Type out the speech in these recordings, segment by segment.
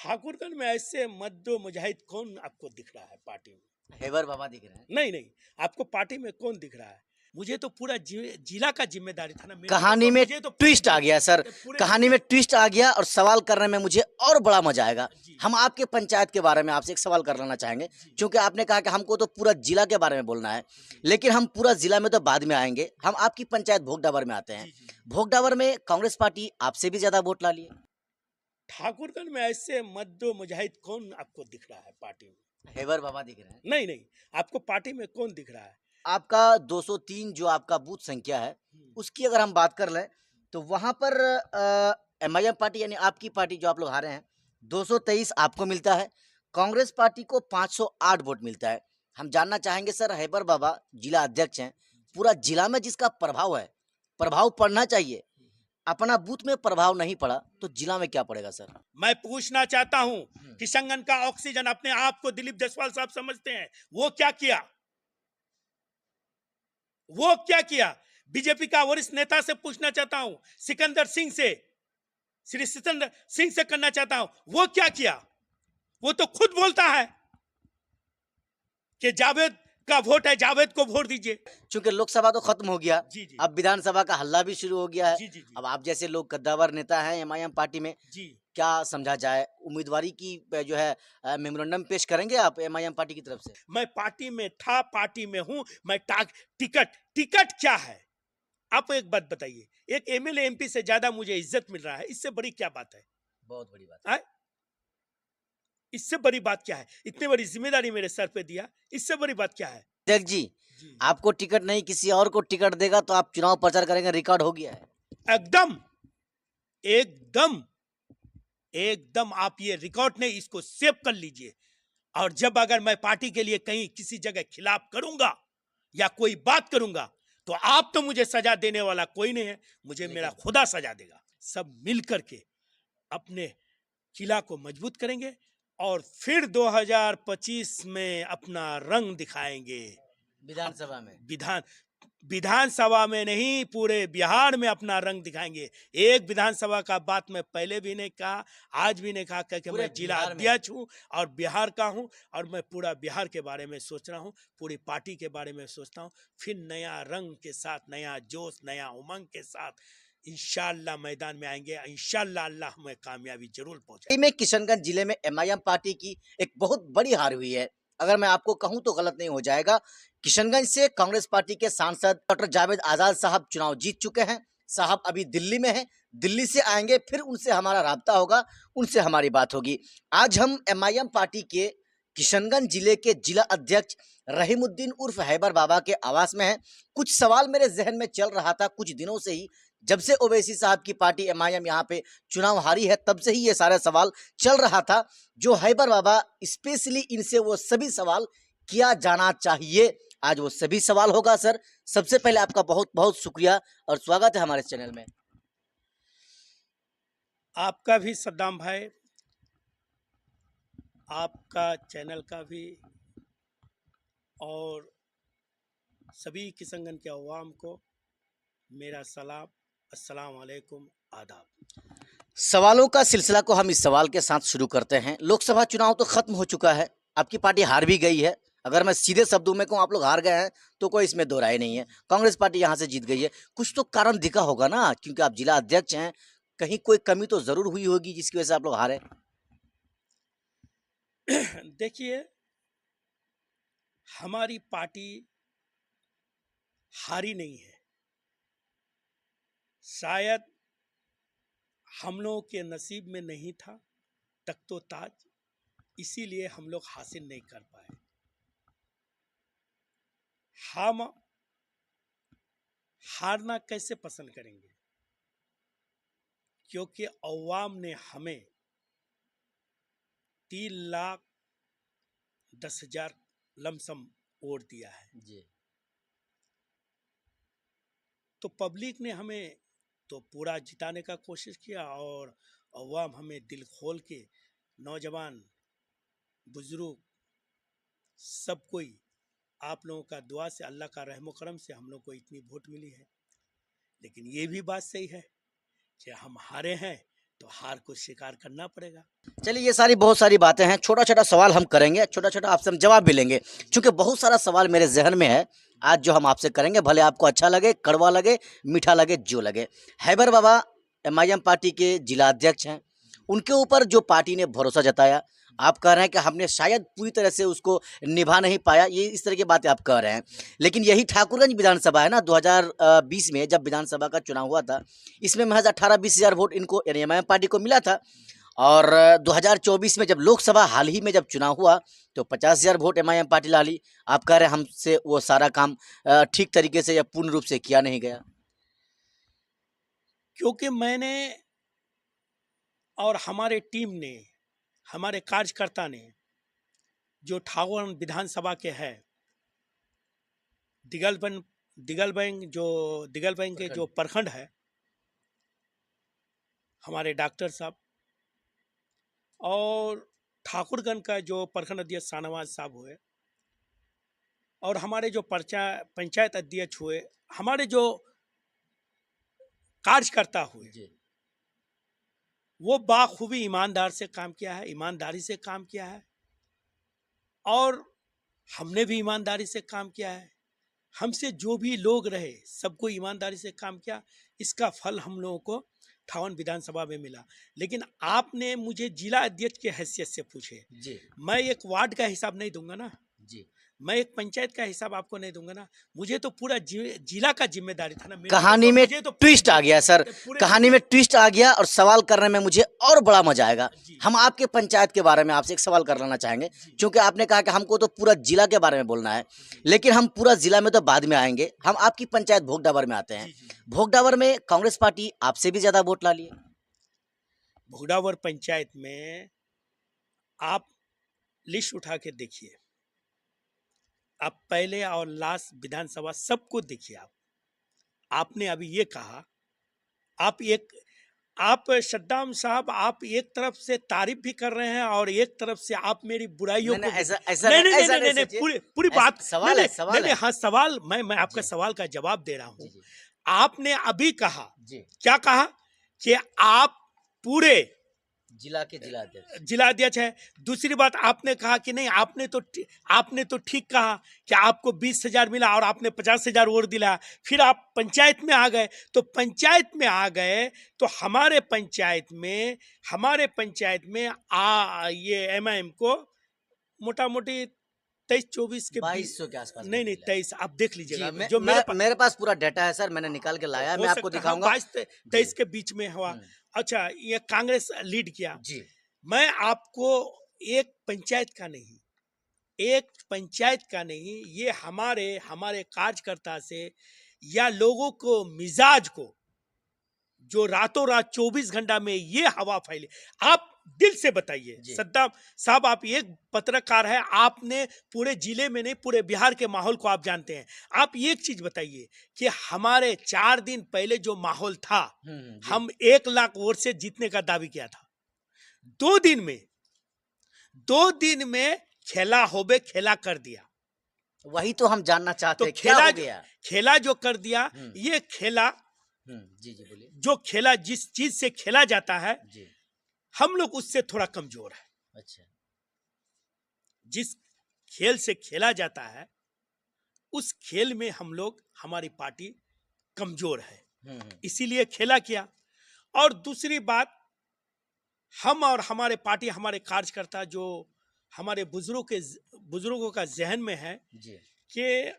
ठाकुरगंज में ऐसे मद्दो मुजाहिद कौन आपको दिख रहा है पार्टी में? हैबर बाबा दिख रहे हैं। नहीं नहीं, आपको पार्टी में कौन दिख रहा है? मुझे तो पूरा जिला का जिम्मेदारी था ना। कहानी में मुझे तो पूरे ट्विस्ट आ गया सर। पूरे कहानी में ट्विस्ट आ गया और सवाल करने में मुझे और बड़ा मजा आएगा। जी हम आपके पंचायत के बारे में आपसे एक सवाल कर लेना चाहेंगे, जी क्योंकि आपने कहा कि हमको तो पूरा जिला के बारे में बोलना है, जी लेकिन हम पूरा जिला में तो बाद में आएंगे। हम आपकी पंचायत भोगडाबर में आते हैं। जी जी। भोगडाबर में कांग्रेस पार्टी आपसे भी ज्यादा वोट ला लिए। ठाकुरगंज में ऐसे मद्दो मुजाहिद कौन आपको दिख रहा है पार्टी में? हैबर बाबा दिख रहे हैं। नहीं नहीं, आपको पार्टी में कौन दिख रहा है? आपका 203 जो आपका बूथ संख्या है, हम्म, उसकी अगर हम बात कर लें तो वहां पर एमआईएम पार्टी यानी आपकी पार्टी जो आप लोग हारे हैं, 223 आपको मिलता है। कांग्रेस पार्टी को 508 वोट मिलता है। हम जानना चाहेंगे सर, हैबर बाबा जिला अध्यक्ष हैं, पूरा जिला में जिसका प्रभाव है, प्रभाव पड़ना चाहिए, अपना बूथ में प्रभाव नहीं पड़ा तो जिला में क्या पड़ेगा सर? मैं पूछना चाहता हूं, किशनगंज का ऑक्सीजन अपने आप को दिलीप जायसवाल साहब समझते हैं, वो क्या किया? वो क्या किया? बीजेपी का वरिष्ठ नेता से पूछना चाहता हूं, सिकंदर सिंह से, श्री सिकंदर सिंह से करना चाहता हूं, वो क्या किया? वो तो खुद बोलता है कि जावेद का वोट है, जावेद को वोट दीजिए। चूंकि लोकसभा तो खत्म हो गया, जी जी अब विधानसभा का हल्ला भी शुरू हो गया है। जी जी जी अब आप जैसे लोग कद्दावर नेता हैं एमआईएम पार्टी में, जी। क्या समझा जाए, उम्मीदवारी की जो है मेमोरेंडम पेश करेंगे आप एमआईएम पार्टी की तरफ से? मैं पार्टी में था, पार्टी में हूं। मैं टिकट टिकट क्या है? आप एक बात बताइए, एक एमएलए एमपी से ज्यादा मुझे इज्जत मिल रहा है, इससे बड़ी क्या बात है? बहुत बड़ी बात। आए? इससे बड़ी बात क्या है? इतनी बड़ी जिम्मेदारी मेरे सर पे दिया, इससे बड़ी बात क्या है? अध्यक्ष जी, जी आपको टिकट नहीं किसी और को टिकट देगा तो आप चुनाव प्रचार करेंगे, रिकॉर्ड हो गया है। एकदम एकदम एकदम, आप ये रिकॉर्ड नहीं, इसको सेव कर लीजिए। और जब अगर मैं पार्टी के लिए कहीं किसी जगह खिलाफ करूंगा या कोई बात करूंगा, तो आप तो मुझे सजा देने वाला कोई नहीं है, मुझे मेरा खुदा सजा देगा। सब मिल करके अपने किला को मजबूत करेंगे और फिर 2025 में अपना रंग दिखाएंगे। विधानसभा में विधान विधानसभा में नहीं, पूरे बिहार में अपना रंग दिखाएंगे। एक विधानसभा का बात मैं पहले भी नहीं कहा, आज भी नहीं कहा, क्योंकि पूरे मैं जिला बिहार में। अध्यक्ष हूं और बिहार का हूं, और मैं पूरा बिहार के बारे में सोच रहा हूं, पूरी पार्टी के बारे में सोचता हूं। फिर नया रंग के साथ, नया जोश, नया उमंग के साथ इंशाअल्लाह मैदान में आएंगे। इंशाअल्लाह अल्लाह हमें कामयाबी जरूर पहुंचाए। में किशनगंज जिले में एमआईएम पार्टी की एक बहुत बड़ी हार हुई है। अगर मैं आपको कहूं तो गलत नहीं हो जाएगा। किशनगंज से कांग्रेस पार्टी के सांसद डॉक्टर जावेद आजाद साहब चुनाव जीत चुके हैं। साहब अभी दिल्ली में हैं, दिल्ली से आएंगे, फिर उनसे हमारा राब्ता होगा, उनसे हमारी बात होगी। आज हम एमआईएम पार्टी के किशनगंज जिले के जिला अध्यक्ष रहीमुद्दीन उर्फ हैबर बाबा के आवास में हैं। कुछ सवाल मेरे जहन में चल रहा था कुछ दिनों से ही, जब से ओवैसी साहब की पार्टी एमआईएम यहाँ पे चुनाव हारी है, तब से ही ये सारे सवाल चल रहा था, जो हैबर बाबा स्पेशली इनसे वो सभी सवाल किया जाना चाहिए। आज वो सभी सवाल होगा सर। सबसे पहले आपका बहुत बहुत शुक्रिया और स्वागत है हमारे चैनल में। आपका भी सद्दाम भाई, आपका चैनल का भी, और सभी किशनगंज के अवाम को मेरा सलाम, अस्सलाम वालेकुम, आदाब। सवालों का सिलसिला को हम इस सवाल के साथ शुरू करते हैं। लोकसभा चुनाव तो खत्म हो चुका है, आपकी पार्टी हार भी गई है। अगर मैं सीधे शब्दों में कहूँ आप लोग हार गए हैं तो कोई इसमें दो राय नहीं है। कांग्रेस पार्टी यहाँ से जीत गई है। कुछ तो कारण दिखा होगा ना, क्योंकि आप जिला अध्यक्ष हैं, कहीं कोई कमी तो जरूर हुई होगी जिसकी वजह से आप लोग हारे। देखिए, हमारी पार्टी हारी नहीं है, शायद हम लोगों के नसीब में नहीं था तख्तो ताज, इसीलिए हम लोग हासिल नहीं कर पाए। हम हारना कैसे पसंद करेंगे? क्योंकि अवाम ने हमें 3,10,000 लमसम वोट दिया है, जी। तो पब्लिक ने हमें तो पूरा जिताने का कोशिश किया, और अवाम हमें दिल खोल के, नौजवान, बुजुर्ग, सब कोई, आप लोगों का दुआ से, अल्लाह का रहमो करम से हम लोग को इतनी वोट मिली है। लेकिन ये भी बात सही है कि हम हारे हैं, तो हार को स्वीकार करना पड़ेगा। चलिए, ये सारी बहुत सारी बातें हैं, छोटा छोटा सवाल हम करेंगे, छोटा छोटा आपसे हम जवाब भी लेंगे, क्योंकि बहुत सारा सवाल मेरे जहन में है आज जो हम आपसे करेंगे, भले आपको अच्छा लगे, कड़वा लगे, मीठा लगे, जो लगे। हैबर बाबा एमआईएम पार्टी के जिला अध्यक्ष हैं, उनके ऊपर जो पार्टी ने भरोसा जताया, आप कह रहे हैं कि हमने शायद पूरी तरह से उसको निभा नहीं पाया, ये इस तरह की बातें आप कह रहे हैं। लेकिन यही ठाकुरगंज विधानसभा है ना, 2020 में जब विधानसभा का चुनाव हुआ था, इसमें महज 18-20 हज़ार वोट इनको यानी एमआईएम पार्टी को मिला था। और 2024 में जब लोकसभा हाल ही में जब चुनाव हुआ तो 50,000 वोट एमआईएम पार्टी ला ली। आप कह रहे हैं हमसे वो सारा काम ठीक तरीके से या पूर्ण रूप से किया नहीं गया। क्योंकि मैंने और हमारे टीम ने, हमारे कार्यकर्ता ने, जो ठाकुर विधानसभा के है, दिगलबैंग के जो प्रखंड है, हमारे डॉक्टर साहब और ठाकुरगंज का जो प्रखंड अध्यक्ष शाहनवाज साहब हुए, और हमारे जो पंचायत अध्यक्ष हुए, हमारे जो कार्यकर्ता हुए, वो बाखूबी ईमानदार से काम किया है, ईमानदारी से काम किया है, और हमने भी ईमानदारी से काम किया है। हमसे जो भी लोग रहे सबको ईमानदारी से काम किया, इसका फल हम लोगों को ठावन विधानसभा में मिला। लेकिन आपने मुझे जिला अध्यक्ष के हैसियत से पूछे, मैं एक वार्ड का हिसाब नहीं दूंगा ना जी, मैं एक पंचायत का हिसाब आपको नहीं दूंगा ना, मुझे तो पूरा जिला का जिम्मेदारी था ना। कहानी में ट्विस्ट आ गया सर, कहानी में ट्विस्ट आ गया, और सवाल करने में मुझे और बड़ा मजा आएगा। हम आपके पंचायत के बारे में आपसे एक सवाल कर लेना चाहेंगे, क्योंकि आपने कहा कि हमको तो पूरा जिला के बारे में बोलना है, लेकिन हम पूरा जिला में तो बाद में आएंगे। हम आपकी पंचायत भोगडावर में आते हैं। भोगडावर में कांग्रेस पार्टी आपसे भी ज्यादा वोट ला लिए। भोगडावर पंचायत में आप लिस्ट उठा के देखिए, आप पहले और लास्ट विधानसभा सबको देखिए। आपने अभी ये कहा, आप सद्दाम साहब, आप एक तरफ से तारीफ भी कर रहे हैं और एक तरफ से आप मेरी बुराइयों को नहीं, पूरी बात सवाल है। हाँ, सवाल मैं आपका सवाल का जवाब दे रहा हूँ। आपने अभी कहा, क्या कहा कि आप पूरे जिला अध्यक्ष है। दूसरी बात आपने कहा कि नहीं, आपने तो ठीक कहा कि आपको 20,000 मिला और आपने 50,000 वोट दिला। फिर आप पंचायत में आ गए, तो हमारे पंचायत में ये एमआईएम को मोटा मोटी 23-24 के 2200 के आसपास, नहीं 23, आप देख लीजिएगा। जो मेरे पास पूरा डाटा है सर, मैंने निकाल के लाया, मैं आपको दिखाऊंगा। 22-23 के बीच में हुआ। अच्छा, ये कांग्रेस लीड किया जी। मैं आपको एक पंचायत का नहीं, ये हमारे कार्यकर्ता से या लोगों को मिजाज को, जो रातों रात 24 घंटा में ये हवा फैले। आप दिल से बताइए सद्दाम साहब, आप एक पत्रकार है, आपने पूरे जिले में नहीं पूरे बिहार के माहौल को आप जानते हैं। आप एक चीज बताइए कि हमारे 4 दिन पहले जो माहौल था, हम 1 लाख वोट से जीतने का दावी किया था। 2 दिन में खेला कर दिया। वही तो हम जानना चाहते हैं, क्या हो गया? खेला जो कर दिया, ये खेला जी बोलिए। जो खेला, जिस चीज से खेला जाता है जी, हम लोग उससे थोड़ा कमजोर है। अच्छा, जिस खेल से खेला जाता है उस खेल में हमारी पार्टी कमजोर है, इसीलिए खेला किया। और दूसरी बात, हम और हमारे पार्टी, हमारे कार्यकर्ता, जो हमारे बुजुर्गों का जहन में है कि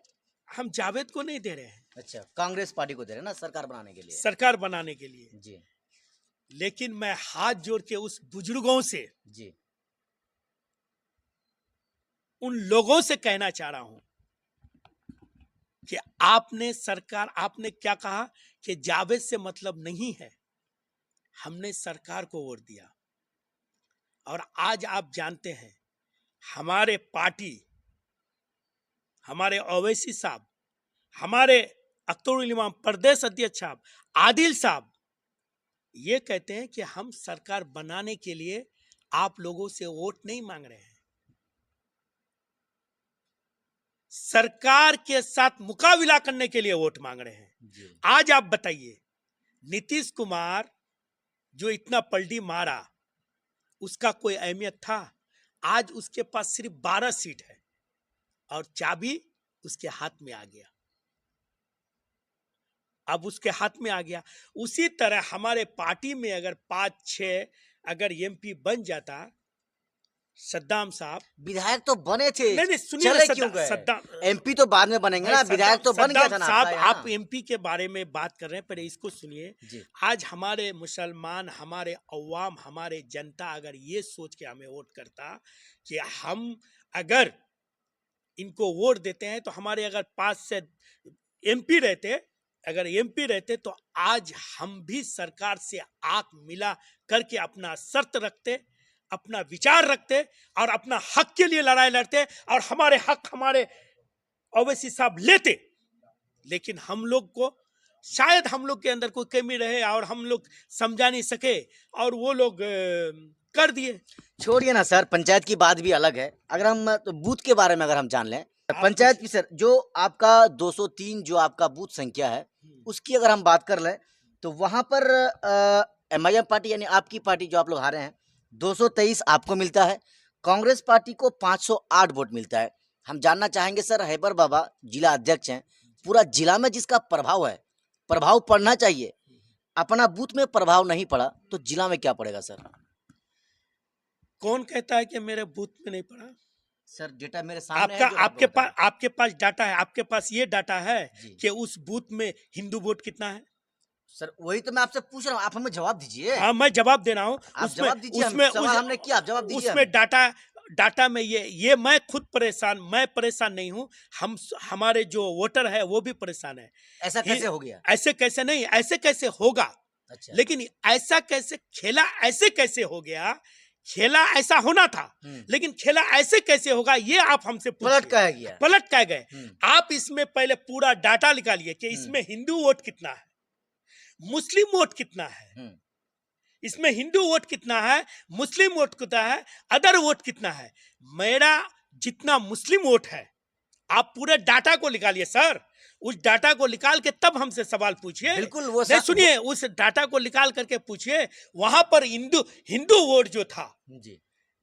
हम जावेद को नहीं दे रहे हैं। अच्छा, कांग्रेस पार्टी को दे रहे हैं ना, सरकार बनाने के लिए जी। लेकिन मैं हाथ जोड़ के उस बुजुर्गों से जी, उन लोगों से कहना चाह रहा हूं कि आपने क्या कहा कि जावेद से मतलब नहीं है। हमने सरकार को वोट दिया, और आज आप जानते हैं हमारे पार्टी, हमारे ओवैसी साहब, हमारे अख्तरुल इमाम प्रदेश अध्यक्ष साहब, आदिल साहब, ये कहते हैं कि हम सरकार बनाने के लिए आप लोगों से वोट नहीं मांग रहे हैं, सरकार के साथ मुकाबला करने के लिए वोट मांग रहे हैं। आज आप बताइए, नीतीश कुमार जो इतना पलटी मारा, उसका कोई अहमियत था? आज उसके पास सिर्फ 12 सीट है और चाबी उसके हाथ में आ गया। अब उसके हाथ में आ गया। उसी तरह हमारे पार्टी में अगर 5-6 अगर एमपी बन जाता, सद्दाम साहब, विधायक तो बने थे, नहीं सुनिए चले ना, क्यों गए? सद्दाम एमपी तो बाद में बनेंगे ना, विधायक तो बन गया था ना साहब, आपका यहाँ। आप एमपी के बारे में बात कर रहे हैं, पहले इसको सुनिए। जी। आज हमारे मुसलमान, हमारे अवाम, हमारे जनता अगर ये सोच के हमें वोट करता कि हम अगर इनको वोट देते हैं तो हमारे अगर 5 से एमपी रहते, अगर एमपी रहते तो आज हम भी सरकार से आंख मिला करके अपना शर्त रखते, अपना विचार रखते और अपना हक के लिए लड़ाई लड़ते और हमारे हक हमारे ओवैसी साहब लेते। लेकिन हम लोग को शायद हम लोग के अंदर कोई कमी रहे और हम लोग समझा नहीं सके और वो लोग कर दिए। छोड़िए ना सर, पंचायत की बात भी अलग है। अगर हम तो बूथ के बारे में अगर हम जान लें, पंचायत की सर, जो आपका 203 जो आपका बूथ संख्या है, उसकी अगर हम बात कर लें तो वहां पर एमआईएम पार्टी यानी आपकी पार्टी जो आप लोग हारे हैं, 223 आपको मिलता है, कांग्रेस पार्टी को 508 वोट मिलता है। हम जानना चाहेंगे सर, हैबर बाबा जिला अध्यक्ष हैं, पूरा जिला में जिसका प्रभाव है, प्रभाव पड़ना चाहिए, अपना बूथ में प्रभाव नहीं पड़ा तो जिला में क्या पड़ेगा सर? कौन कहता है कि मेरे बूथ में नहीं पड़ा? सर डेटा मेरे सामने आपका है, जो आपके पास डाटा है, आपके पास ये डाटा है जी। कि उस बूथ में हिंदू वोट कितना है? सर वही तो मैं आपसे पूछ रहा हूँ, आप हमें जवाब दीजिए। हाँ, मैं जवाब दे रहा हूँ। आप जवाब दीजिए, सवाल हमने किया, आप जवाब दीजिए। उसमें डाटा में ये मैं खुद मैं परेशान नहीं हूँ, हम हमारे जो वोटर है वो भी परेशान है। ऐसा कैसे हो गया? ऐसे कैसे नहीं, ऐसे कैसे होगा? अच्छा। लेकिन ऐसा कैसे खेला, ऐसे कैसे हो गया? खेला ऐसा होना था, लेकिन खेला ऐसे कैसे होगा ये आप हमसे पलट कह गया, पलट कह गए। आप इसमें पहले पूरा डाटा निकालिए कि इसमें हिंदू वोट कितना है, मुस्लिम वोट कितना है, इसमें हिंदू वोट कितना है, मुस्लिम वोट कितना है, अदर वोट कितना है। मेरा जितना मुस्लिम वोट है, आप पूरे डाटा को निकालिए सर, उस डाटा को निकाल के तब हमसे सवाल पूछिए। बिल्कुल वो नहीं सुनिए, उस डाटा को निकाल करके पूछिए। वहां पर हिंदू वोट जो था जी,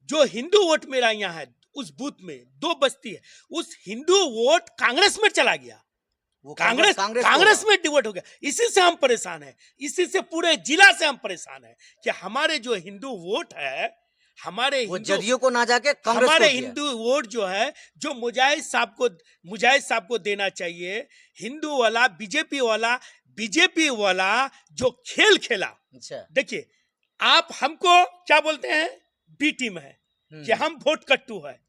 जो हिंदू वोट मेरा यहाँ है, उस बूथ में 2 बस्ती है, उस हिंदू वोट कांग्रेस में चला गया, वो कांग्रेस में डिवोट हो गया। इसी से हम परेशान हैं, इसी से पूरे जिला से हम परेशान हैं कि हमारे जो हिंदू वोट है, हमारे जदयू को ना जाके कांग्रेस हमारे हिंदू वोट जो है, जो मुजाहिद साहब को देना चाहिए, हिंदू वाला बीजेपी वाला जो खेल खेला। अच्छा। देखिए, आप हमको क्या बोलते हैं, बी टीम है कि हम वोट कट्टू है,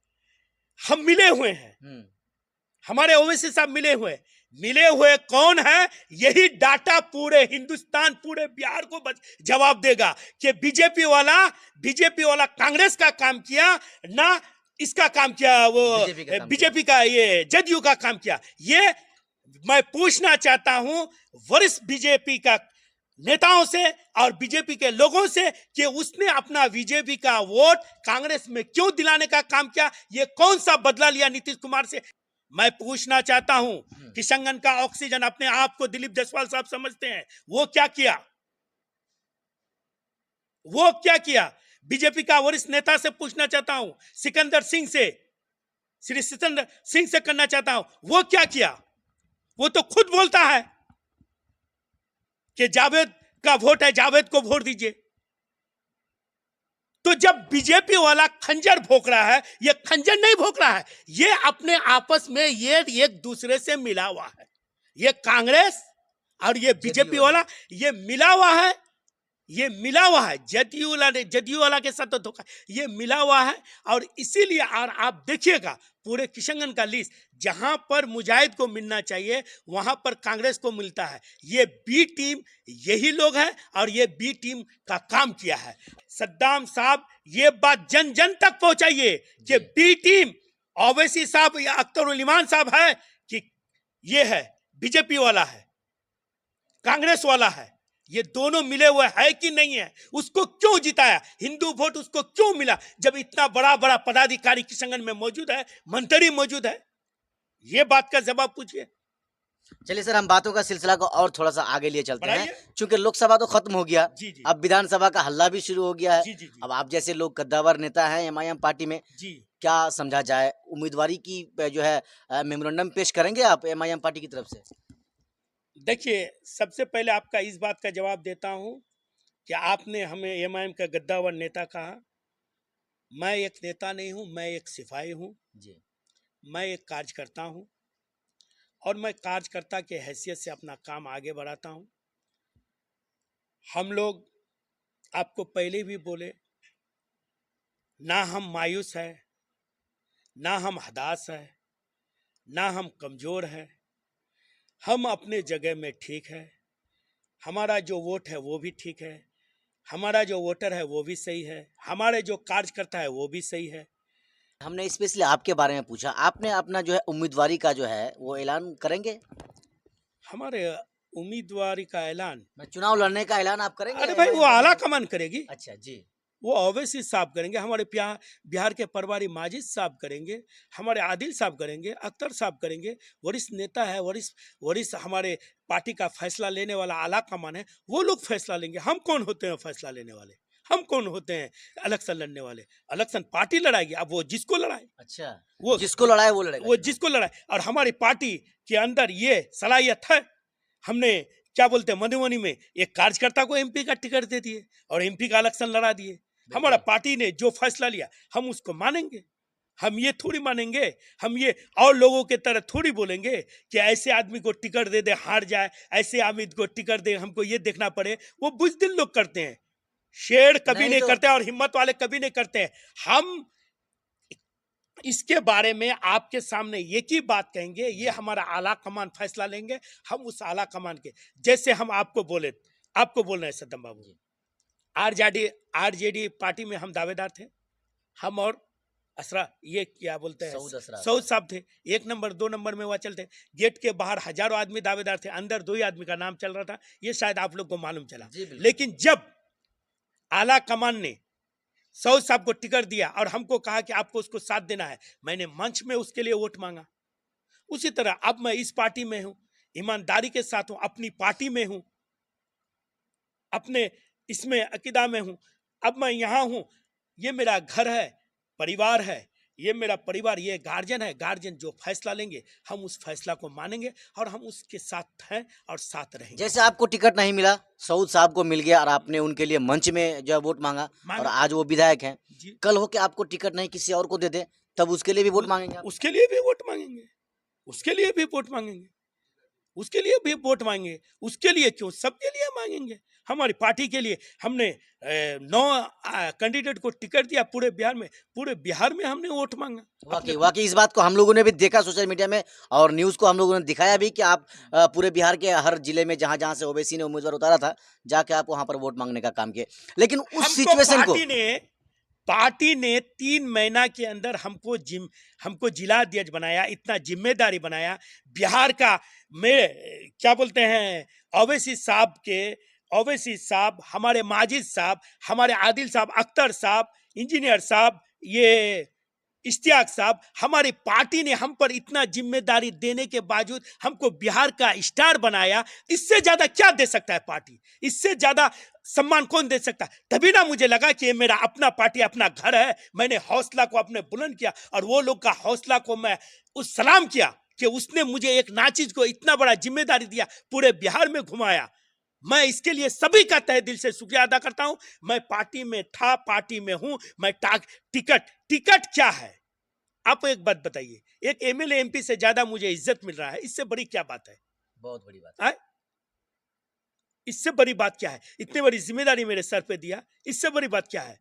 हम मिले हुए हैं, हमारे ओवैसी साहब मिले हुए कौन है? यही डाटा पूरे हिंदुस्तान, पूरे बिहार को जवाब देगा कि बीजेपी वाला कांग्रेस का काम किया ना, इसका काम किया, वो बीजेपी का ये जदयू का काम किया। ये मैं पूछना चाहता हूं वरिष्ठ बीजेपी का नेताओं से और बीजेपी के लोगों से कि उसने अपना बीजेपी का वोट कांग्रेस में क्यों दिलाने का काम किया? ये कौन सा बदला लिया नीतीश कुमार से? मैं पूछना चाहता हूं, किशनगंज का ऑक्सीजन अपने आप को दिलीप जायसवाल साहब समझते हैं, वो क्या किया? बीजेपी का वरिष्ठ नेता से पूछना चाहता हूं, सिकंदर सिंह से, श्री सिकंदर सिंह से करना चाहता हूं, वो क्या किया? वो तो खुद बोलता है कि जावेद का वोट है, जावेद को वोट दीजिए। तो जब बीजेपी वाला खंजर भोंक रहा है, ये खंजर नहीं भोंक रहा है, ये अपने आपस में ये एक दूसरे से मिला हुआ है। ये कांग्रेस और ये बीजेपी वाला ये मिला हुआ है, जदयू वाला के साथ तो धोखा, ये मिला हुआ है। और इसीलिए और आप देखिएगा पूरे किशनगंज का लिस्ट, जहां पर मुजाहिद को मिलना चाहिए वहां पर कांग्रेस को मिलता है। ये बी टीम यही लोग हैं और ये बी टीम का काम किया है। सद्दाम साहब ये बात जन जन तक पहुंचाइए कि बी टीम ओवैसी साहब या अख्तरुल इमान साहब है कि ये है बीजेपी वाला है, कांग्रेस वाला है, ये दोनों मिले हुए है कि नहीं है? उसको क्यों जिताया? हिंदू वोट उसको क्यों मिला जब इतना बड़ा पदाधिकारी किशनगंज में मौजूद है, मंत्री मौजूद है? ये बात का जवाब पूछिए। चलिए सर, हम बातों का सिलसिला को और थोड़ा सा आगे लिए चलते हैं, बढ़ाइए। क्योंकि लोकसभा तो खत्म हो गया, जी जी अब विधानसभा का हल्ला भी शुरू हो गया है। जी जी जी अब आप जैसे लोग कद्दावर नेता हैं एमआईएम पार्टी में, जी। क्या समझा जाए, उम्मीदवारी की जो है मेमोरेंडम पेश करेंगे आप एमआईएम पार्टी की तरफ से? देखिए, सबसे पहले आपका इस बात का जवाब देता हूं कि आपने हमें एमआईएम का गद्दावर नेता कहा। मैं एक नेता नहीं हूं, मैं एक सिपाही हूं, जी। मैं एक कार्यकर्ता हूं और मैं कार्यकर्ता के हैसियत से अपना काम आगे बढ़ाता हूं। हम लोग आपको पहले भी बोले, ना हम मायूस है, ना हम हताश है, ना हम कमजोर है, हम अपने जगह में ठीक है। हमारा जो वोट है वो भी ठीक है, हमारा जो वोटर है वो भी सही है, हमारे जो कार्यकर्ता है वो भी सही है। हमने स्पेशली आपके बारे में पूछा, आपने अपना जो है उम्मीदवारी का जो है वो ऐलान करेंगे? हमारे उम्मीदवारी का ऐलान, मैं चुनाव लड़ने का ऐलान आप करेंगे अरे भाई, वो एमआईएम पार्टी आला से? कमान करेगी, अच्छा जी। वो ओवैसी साहब करेंगे, हमारे बिहार के प्रभारी माजिद साहब करेंगे, हमारे आदिल साहब करेंगे, अख्तर साहब करेंगे। वरिष्ठ नेता है, वरिष्ठ वरिष्ठ हमारे पार्टी का फैसला लेने वाला आला कमान है, वो लोग फैसला लेंगे। हम कौन होते हैं फैसला लेने वाले? हम कौन होते हैं इलेक्शन लड़ने वाले? इलेक्शन पार्टी लड़ाएगी, अब वो जिसको लड़ाए, अच्छा, वो जिसको लड़ाए वो लड़ेगा वो चुनाव। जिसको लड़ाए। और हमारी पार्टी के अंदर ये सलाहियत है। हमने क्या बोलते हैं, मधुबनी में एक कार्यकर्ता को एमपी का टिकट दे दिए और एमपी का इलेक्शन लड़ा दिए। हमारा बिल्कुल। पार्टी ने जो फैसला लिया हम उसको मानेंगे। हम ये थोड़ी मानेंगे, हम ये और लोगों के तरह थोड़ी बोलेंगे कि ऐसे आदमी को टिकट दे दे हार जाए, ऐसे आदमी को टिकट दे हमको ये देखना पड़े। वो बुजदिल लोग करते हैं, शेर कभी नहीं नहीं तो करते और हिम्मत वाले कभी नहीं करते हैं। हम इसके बारे में आपके सामने एक ही बात कहेंगे, ये जी। हमारा आला कमान फैसला लेंगे। हम उस आला कमान के जैसे हम आपको बोल रहे हैं सद्दाम बाबू, जी। आरजेडी आरजेडी पार्टी में हम दावेदार थे। हम और असरा, ये क्या बोलते हैं, सऊद असरार। सऊद साहब थे। 1 नंबर 2 नंबर में वह चलते। गेट के बाहर हजारों आदमी दावेदार थे, अंदर 2 ही आदमी का नाम चल रहा था। ये शायद आप लोग को मालूम चला। जी बिल्कुल। लेकिन जब आला कमान ने सऊद साहब को टिकट दिया और हमको कहा कि आपको उसको साथ देना है, मैंने मंच में उसके लिए वोट मांगा। उसी तरह अब मैं इस पार्टी में हूं, ईमानदारी के साथ हूं, अपनी पार्टी में हूं, अपने इसमें अकीदा में हूं। अब मैं यहां हूं, ये मेरा घर है, परिवार है, ये मेरा परिवार, ये गार्जियन है। गार्जियन जो फैसला लेंगे हम उस फैसला को मानेंगे और हम उसके साथ हैं और साथ रहेंगे। जैसे आपको टिकट नहीं मिला, सऊद साहब को मिल गया और आपने उनके लिए मंच में जो है वोट मांगा, और मांगा आज वो विधायक हैं। जी, कल हो के आपको टिकट नहीं किसी और को दे दे, तब उसके लिए भी वोट मांगेंगे आप? उसके लिए भी वोट मांगेंगे, उसके लिए भी वोट मांगेंगे, उसके लिए भी वोट मांगेंगे। उसके लिए क्यों, सबके लिए मांगेंगे। हमारी पार्टी के लिए हमने 9 कैंडिडेट को टिकट दिया पूरे बिहार में हमने वोट मांगा। अपने वाकई वाकई इस बात को हम लोगों ने भी देखा सोशल मीडिया में, और न्यूज़ को हम लोगों ने दिखाया भी कि आप पूरे बिहार के हर जिले में जहाँ जहाँ से ओवैसी ने उम्मीदवार उतारा था, जाके आप वहाँ पर वोट मांगने का काम किए। लेकिन उस हमको सिचुएशन को पार्टी ने 3 महीना के अंदर हमको जिला अध्यक्ष बनाया, इतना जिम्मेदारी बनाया। बिहार का में क्या बोलते हैं, ओवैसी साहब, हमारे माजिद साहब, हमारे आदिल साहब, अख्तर साहब, इंजीनियर साहब, ये इश्तियाक साहब, हमारी पार्टी ने हम पर इतना जिम्मेदारी देने के बावजूद हमको बिहार का स्टार बनाया। इससे ज्यादा क्या दे सकता है पार्टी? इससे ज्यादा सम्मान कौन दे सकता है? तभी ना मुझे लगा कि ये मेरा अपना पार्टी, अपना घर है। मैंने हौसला को अपने बुलंद किया और वो लोग का हौसला को मैं उस सलाम किया कि उसने मुझे एक नाचीज को इतना बड़ा जिम्मेदारी दिया, पूरे बिहार में घुमाया। मैं इसके लिए सभी का तहे दिल से शुक्रिया अदा करता हूं। मैं पार्टी में था, पार्टी में हूं। मैं टिकट क्या है? आप एक बात बताइए, एक एमएलए एमपी से ज्यादा मुझे इज्जत मिल रहा है, इससे बड़ी क्या बात है? बहुत बड़ी बात है? इससे बड़ी बात क्या है? इतनी बड़ी जिम्मेदारी मेरे सर पे दिया, इससे बड़ी बात क्या है?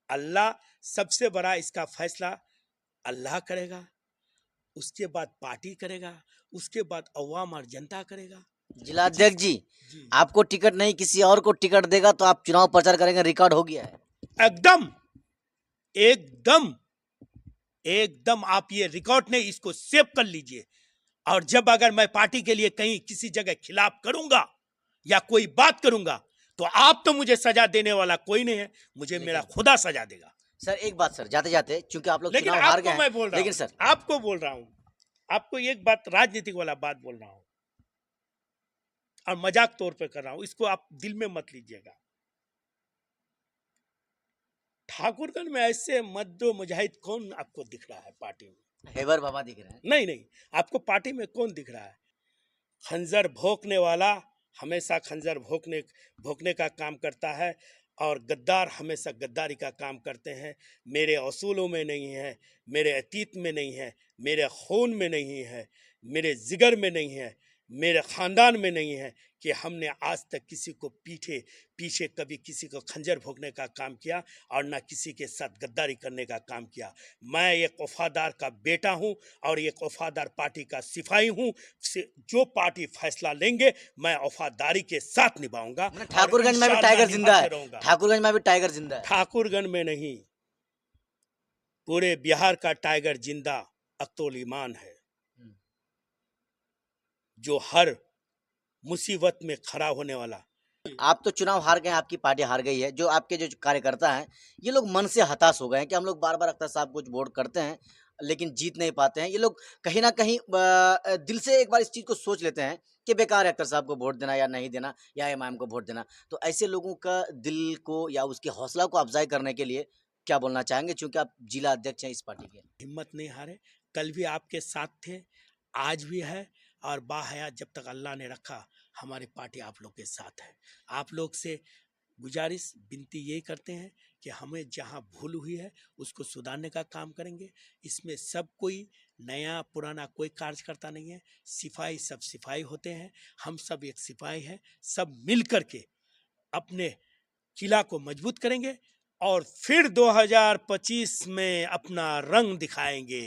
अल्लाह सबसे बड़ा, इसका फैसला अल्लाह करेगा, उसके बाद पार्टी करेगा, उसके बाद अवाम और जनता करेगा। जिलाध्यक्ष जी, जी आपको टिकट नहीं किसी और को टिकट देगा तो आप चुनाव प्रचार करेंगे, रिकॉर्ड हो गया है। एकदम एकदम एकदम आप ये रिकॉर्ड नहीं, इसको सेव कर लीजिए। और जब अगर मैं पार्टी के लिए कहीं किसी जगह खिलाफ करूंगा या कोई बात करूंगा तो आप तो मुझे सजा देने वाला कोई नहीं है, मुझे मेरा खुदा सजा देगा। सर एक बात सर, जाते जाते, चूंकि आप लोग लेकिन चुनाव हार गए आपको हैं, मैं बोल रहा लेकिन हूं, सर आपको बोल रहा हूं, आपको एक बात, राजनीतिक वाला बात बोल रहा हूं। और मजाक तौर पे कर रहा हूं, इसको आप दिल में मत लीजिएगा। ठाकुरगंज में ऐसे मद्दो मुजाहिद कौन आपको दिख रहा है पार्टी में? हैबर बाबा दिख रहे हैं। नहीं नहीं, आपको पार्टी में कौन दिख रहा है? खंजर भोंकने वाला हमेशा खंजर भोंकने का काम करता है, और गद्दार हमेशा गद्दारी का काम करते हैं। मेरे असूलों में नहीं है, मेरे अतीत में नहीं है, मेरे खून में नहीं है, मेरे जिगर में नहीं है, मेरे ख़ानदान में नहीं है कि हमने आज तक किसी को पीछे कभी किसी को खंजर भोंकने का काम किया और ना किसी के साथ गद्दारी करने का काम किया। मैं एक वफादार का बेटा हूं और एक वफादार पार्टी का सिपाही हूं। जो पार्टी फैसला लेंगे मैं वफादारी के साथ निभाऊंगा। मतलब और ठाकुरगंज में भी इंशाअल्लाह टाइगर जिंदा निभाते है। रहूंगा। ठाकुरगंज में भी टाइगर जिंदा है। ठाकुरगंज में नहीं, पूरे बिहार का टाइगर जिंदा अख्तुल ईमान है, जो हर मुसीबत में खड़ा होने वाला। आप तो चुनाव हार गए हैं, आपकी पार्टी हार गई है। जो आपके जो कार्यकर्ता हैं, ये लोग मन से हताश हो गए हैं कि हम लोग बार-बार अख्तर साहब को वोट करते हैं, लेकिन जीत नहीं पाते हैं। ये लोग कहीं न कहीं दिल से एक बार इस चीज़ को सोच लेते हैं कि बेकार है अख्तर साहब को वोट देना या नहीं देना, या एमआईएम को वोट देना। तो ऐसे लोगों का दिल को या उसकी हौसला को अफ़ज़ाई करने के लिए क्या बोलना चाहेंगे? चूँकि आप जिला अध्यक्ष हैं इस पार्टी के। हिम्मत नहीं हारे, कल भी आपके साथ थे, आज भी है, और बाहयात जब तक अल्लाह ने रखा हमारी पार्टी आप लोग के साथ है। आप लोग से गुजारिश विनती यही करते हैं कि हमें जहां भूल हुई है उसको सुधारने का काम करेंगे। इसमें सब कोई नया पुराना कोई कार्यकर्ता नहीं है, सिपाही सब सिपाही होते हैं, हम सब एक सिपाही हैं। सब मिल कर के अपने किला को मजबूत करेंगे और फिर 2025 में अपना रंग दिखाएंगे।